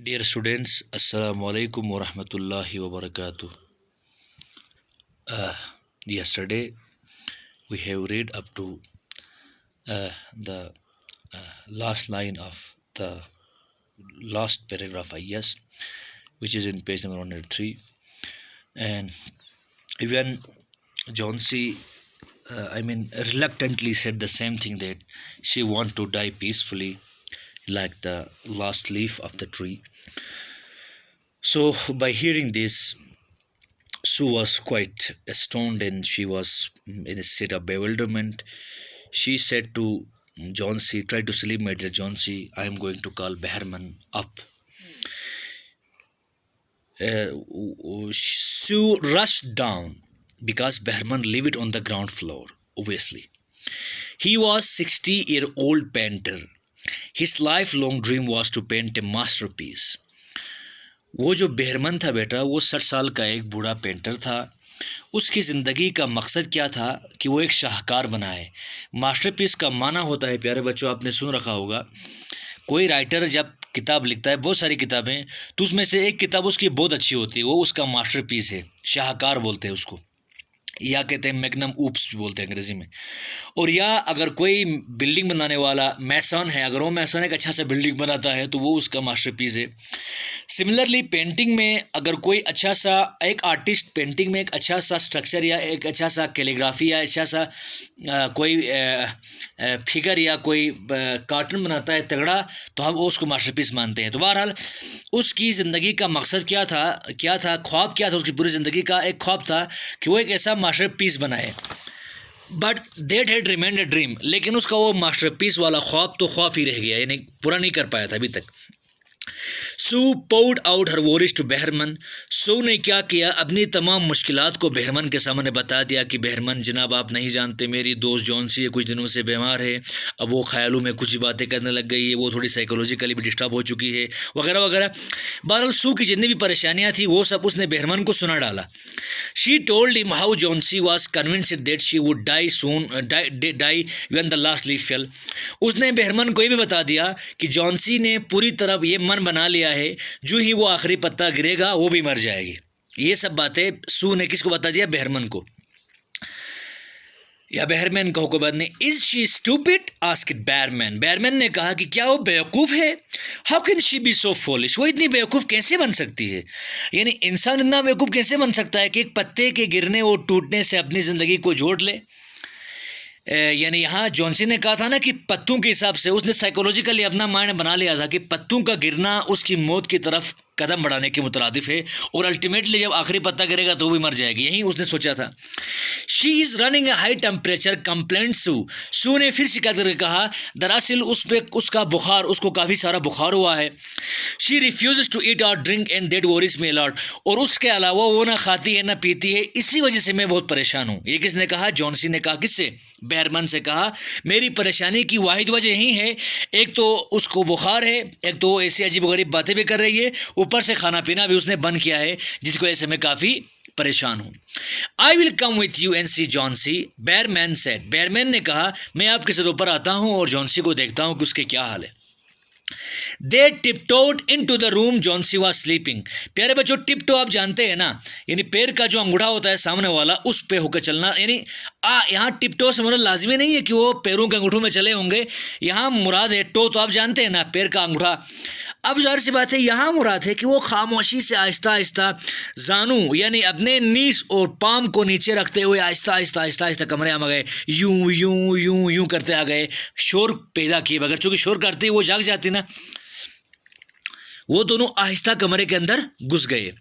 Dear students, Assalamu alaikum wa rahmatullahi wa barakatuh. Yesterday we have read up to the last line of the last paragraph, I guess, which is in page number 103. And even John C. reluctantly said the same thing, that she want to die peacefully, like the last leaf of the tree. So, by hearing this, Sue was quite astounded and she was in a state of bewilderment. She said to John C., "Try to sleep, my dear John C. I am going to call Behrman up." Sue rushed down because Behrman lived on the ground floor, obviously. He was 60-year-old painter. His lifelong dream was to paint a masterpiece. वो जो Behrman था बेटा, वो 60 साल का एक बूढ़ा painter था. उसकी ज़िंदगी का मकसद क्या था कि वो एक शाहकार बनाए. मास्टरपीस का माना होता है, प्यारे बच्चों, आपने सुन रखा होगा, कोई राइटर जब किताब लिखता है, बहुत सारी किताबें, तो उसमें से एक किताब उसकी बहुत अच्छी होती है, वो उसका मास्टरपीस है, शाहकार बोलते हैं उसको, या कहते हैं मैग्नम ऊप्स भी बोलते हैं अंग्रेज़ी में. और या अगर कोई बिल्डिंग बनाने वाला मैसन है, अगर वो मैसन एक अच्छा सा बिल्डिंग बनाता है तो वो उसका मास्टरपीस है. सिमिलरली पेंटिंग में अगर कोई अच्छा सा, एक आर्टिस्ट पेंटिंग में एक अच्छा सा स्ट्रक्चर या एक अच्छा सा कैलीग्राफी या अच्छा सा कोई फिगर या कोई कार्टून बनाता है तगड़ा, तो हम उसको मास्टरपीस मानते हैं. तो बहरहाल उसकी ज़िंदगी का मकसद क्या था, ख्वाब क्या था, उसकी पूरी ज़िंदगी का एक ख्वाब था कि वो एक ऐसा मास्टरपीस बनाए. But that had remained a dream. लेकिन उसका वो मास्टरपीस वाला ख्वाब तो ख्वाब ही रह गया, यानी पूरा नहीं कर पाया था अभी तक. सू poured out her worries to Behrman. सू ने क्या किया, अपनी तमाम मुश्किलात को बेहरमन के सामने बता दिया कि बेहरमन जनाब, आप नहीं जानते, मेरी दोस्त जॉन सी कुछ दिनों से बीमार है, अब वो ख्यालों में कुछ बातें करने लग गई है, वो थोड़ी साइकोलॉजिकली भी डिस्टर्ब हो चुकी है, वगैरह वगैरह. बहरहाल सू की जितनी भी परेशानियाँ थी वो सब उसने बेहरमन को सुना डाला. She told him how John C. was convinced that she would die soon, die when the last leaf fell. उसने बेहरमन को ये भी बता दिया कि जॉन सी ने पूरी तरह ये मन बना लिया है, जो ही वो आखिरी पत्ता गिरेगा वो भी मर जाएगी. ये सब बातें सू ने किसको बता दिया, बेहरमन को. या बेहरमैन का हुक्म ने. Is she stupid asked Behrman. Behrman ने कहा कि क्या वो बेवकूफ़ है. हाउ कैन शी बी सो फॉलिश. वो इतनी बेवकूफ़ कैसे बन सकती है, यानी इंसान इतना बेवकूफ़ कैसे बन सकता है कि एक पत्ते के गिरने और टूटने से अपनी ज़िंदगी को जोड़ ले. यानी यहाँ जॉनसी ने कहा था ना कि पत्तों के हिसाब से उसने साइकोलॉजिकली अपना माइंड बना लिया था कि पत्तों का गिरना उसकी मौत की तरफ कदम बढ़ाने के मुतरादिफ है, और अल्टीमेटली जब आखिरी पत्ता गिरेगा तो वो भी मर जाएगी. यही उसने सोचा था. She is running a high temperature complained Sue. Sue ने फिर शिकायत करके कहा, दरअसल उस पर उसका बुखार, उसको काफ़ी सारा बुखार हुआ है. शी रिफ्यूज़ टू ईट और drink and that worries me a lot. और उसके अलावा वो ना खाती है ना पीती है, इसी वजह से मैं बहुत परेशान हूँ. ये किसने कहा, जॉनसी ने कहा. किससे, बेहरमन से कहा. मेरी परेशानी की वाहिद वजह यही है, एक तो उसको बुखार है, एक तो ऐसी अजीब गरीब बातें भी कर रही है, ऊपर से खाना पीना भी उसने बंद किया है, जिसकी वजह से मैं काफ़ी परेशान हूँ. I will come with you and see Johnsy, Behrman said. Behrman ने कहा, मैं आपके साथ ऊपर आता हूँ और जॉनसी को देखता हूँ कि उसके क्या हाल है. They tiptoed into the room Johnsy was sleeping. प्यारे बच्चों, टिपटो आप जानते हैं ना, यानी पैर का जो अंगूठा होता है सामने वाला, उस पे होकर चलना. यानी यहाँ टिपटो से मतलब लाजमी नहीं है कि वो पैरों के अंगूठों में चले होंगे. यहाँ मुराद है टो, तो आप जानते हैं ना, पैर का अंगूठा. अब जाहिर सी बात है, यहाँ मुराद है कि वो खामोशी से आहिस्ता आहिस्ता जानू यानी अपने नीस और पाम को नीचे रखते हुए आहिस्ता आहिस्ता आहिस्ता आहिस्ता कमरे में आ गए. यूं यूं यूं यूं करते आ गए, शोर पैदा किए बगैर, चूँकि शोर करते ही वो जाग जाती ना. वो दोनों आहिस्ता कमरे के अंदर घुस गए.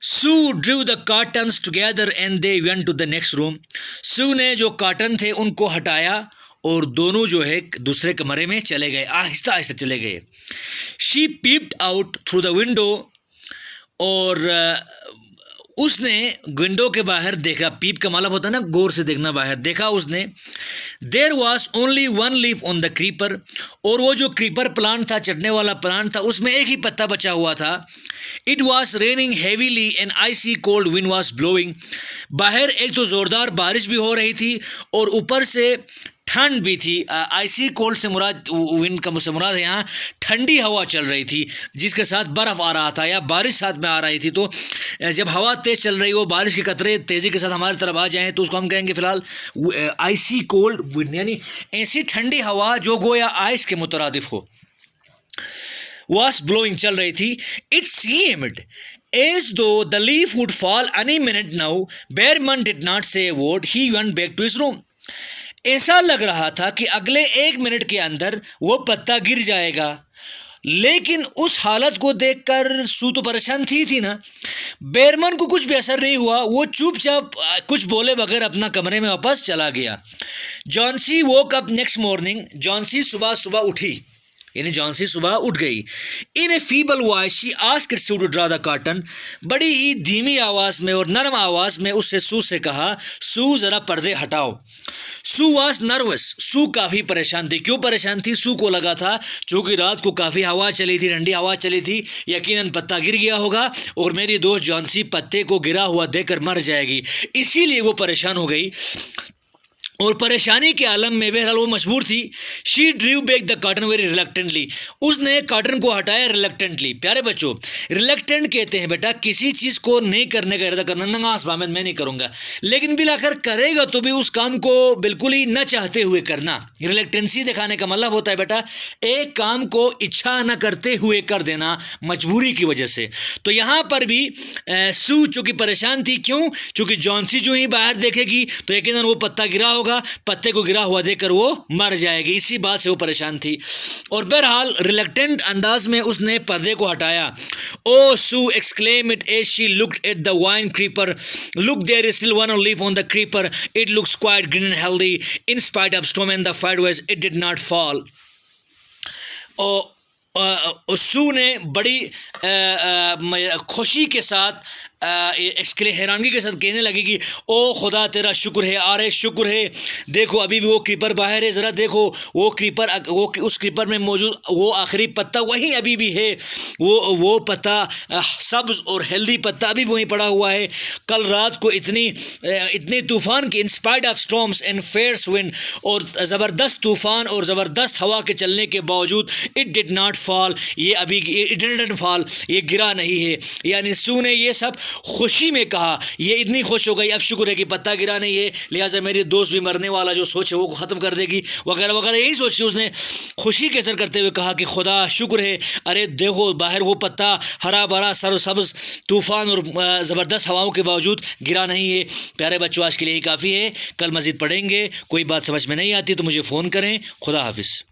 Sue drew the curtains together and they went to the next room. Sue ने जो कार्टन थे उनको हटाया और दोनों जो है दूसरे कमरे में चले गए, आहिस्ता आहिस्ता चले गए. She peeped out through the window. और उसने विंडो के बाहर देखा. पीप का मतलब होता है ना गौर से देखना, बाहर देखा उसने. There was only one leaf on the creeper. और वो जो क्रीपर प्लांट था, चढ़ने वाला प्लांट था, उसमें एक ही पत्ता बचा हुआ था. It was raining heavily and icy cold wind was blowing. बाहर एक तो ज़ोरदार बारिश भी हो रही थी और ऊपर से ठंड भी थी। आइसी कोल्ड से मुराद, विंड का मुझसे मुराद है यहाँ ठंडी हवा चल रही थी जिसके साथ बर्फ़ आ रहा था या बारिश साथ में आ रही थी। तो जब हवा तेज़ चल रही हो, बारिश के कतरे तेज़ी के साथ हमारी तरफ आ जाएँ तो उसको हम कहेंगे फ़िलहाल आइसी कोल्ड विंड, यानी ऐसी ठंडी हवा जो गोया आइस के मुतरादिफ हो। was blowing चल रही थी. It seemed as though the leaf would fall any minute now. Bearman did not say a word. He went back to his room. ऐसा लग रहा था कि अगले 1 मिनट के अंदर वो पत्ता गिर जाएगा, लेकिन उस हालत को देखकर सू तो परेशान थी ना। बेरमन को कुछ भी असर नहीं हुआ, वो चुपचाप कुछ बोले बगैर अपना कमरे में वापस चला गया। Johnsy woke up next morning, Johnsy सुबह उठी, यानी जॉन्सी सुबह उठ गई। In a feeble voice she asked Sue to draw the curtain, बड़ी ही धीमी आवाज़ में और नरम आवाज़ में उससे सू से कहा, सू ज़रा पर्दे हटाओ। सू वॉज नर्वस, सू काफ़ी परेशान थी। क्यों परेशान थी? सू को लगा था चूँकि रात को काफ़ी हवा चली थी, ठंडी हवा चली थी, यकीनन पत्ता गिर गया होगा और मेरी दोस्त जॉन्सी पत्ते को गिरा हुआ देखकर मर जाएगी, इसीलिए वो परेशान हो गई और परेशानी के आलम में बहरहाल वो मजबूर थी। She ड्रीव back the curtain very reluctantly, उसने कर्टन को हटाया रिलक्टेंटली। प्यारे बच्चों, रिलक्टेंट कहते हैं बेटा किसी चीज़ को नहीं करने का इरादा करना, नंगास मैं नहीं करूँगा, लेकिन बिलाकर करेगा तो भी उस काम को बिल्कुल ही न चाहते हुए करना। रिलक्टेंसी दिखाने का मतलब होता है बेटा एक काम को इच्छा न करते हुए कर देना मजबूरी की वजह से। तो यहाँ पर भी सू चूँकि परेशान थी, क्यों? चूँकि जॉन्सी जो ही बाहर देखेगी तो यकीनन वो पत्ता गिरा होगा, पत्ते को गिरा हुआ देखकर वो मर जाएगी, इसी बात से वो परेशान थी। और बहरहाल रिलक्टेंट अंदाज में उसने पर्दे को हटाया। Oh Sue exclaim it as she looked at the vine creeper, look there is still one leaf on the creeper, it looks quite green and healthy in spite of storm and the फाइडवेज it did not fall. Sue ने बड़ी खुशी के साथ हैरानगी के साथ कहने लगी कि ओ खुदा तेरा शुक्र है, आरे शुक्र है, देखो अभी भी वो क्रीपर बाहर है, ज़रा देखो वो क्रीपर, वो उस क्रीपर में मौजूद वो आखिरी पत्ता वहीं अभी भी है, वो पत्ता सब्ज़ और हेल्दी पत्ता अभी वहीं पड़ा हुआ है। कल रात को इतने तूफ़ान के, in spite of storms and fierce wind, और ज़बरदस्त तूफ़ान और ज़बरदस्त हवा के चलने के बावजूद इट डिड नॉट फॉल, ये अभी इट डिडंट फॉल, ये गिरा नहीं है। यानी सू ने ये सब खुशी में कहा, ये इतनी खुश हो गई अब शुक्र है कि पत्ता गिरा नहीं है, लिहाजा मेरी दोस्त भी मरने वाला जो सोच है वो ख़त्म कर देगी वगैरह वगैरह, यही सोच के उसने खुशी के सर करते हुए कहा कि खुदा शुक्र है, अरे देखो बाहर वो पत्ता हरा भरा सरसब्ज़ तूफ़ान और ज़बरदस्त हवाओं के बावजूद गिरा नहीं है। प्यारे बच्चों, आज के लिए ही काफ़ी है, कल मज़ीद पढ़ेंगे। कोई बात समझ में नहीं आती तो मुझे फ़ोन करें। खुदा हाफिज़।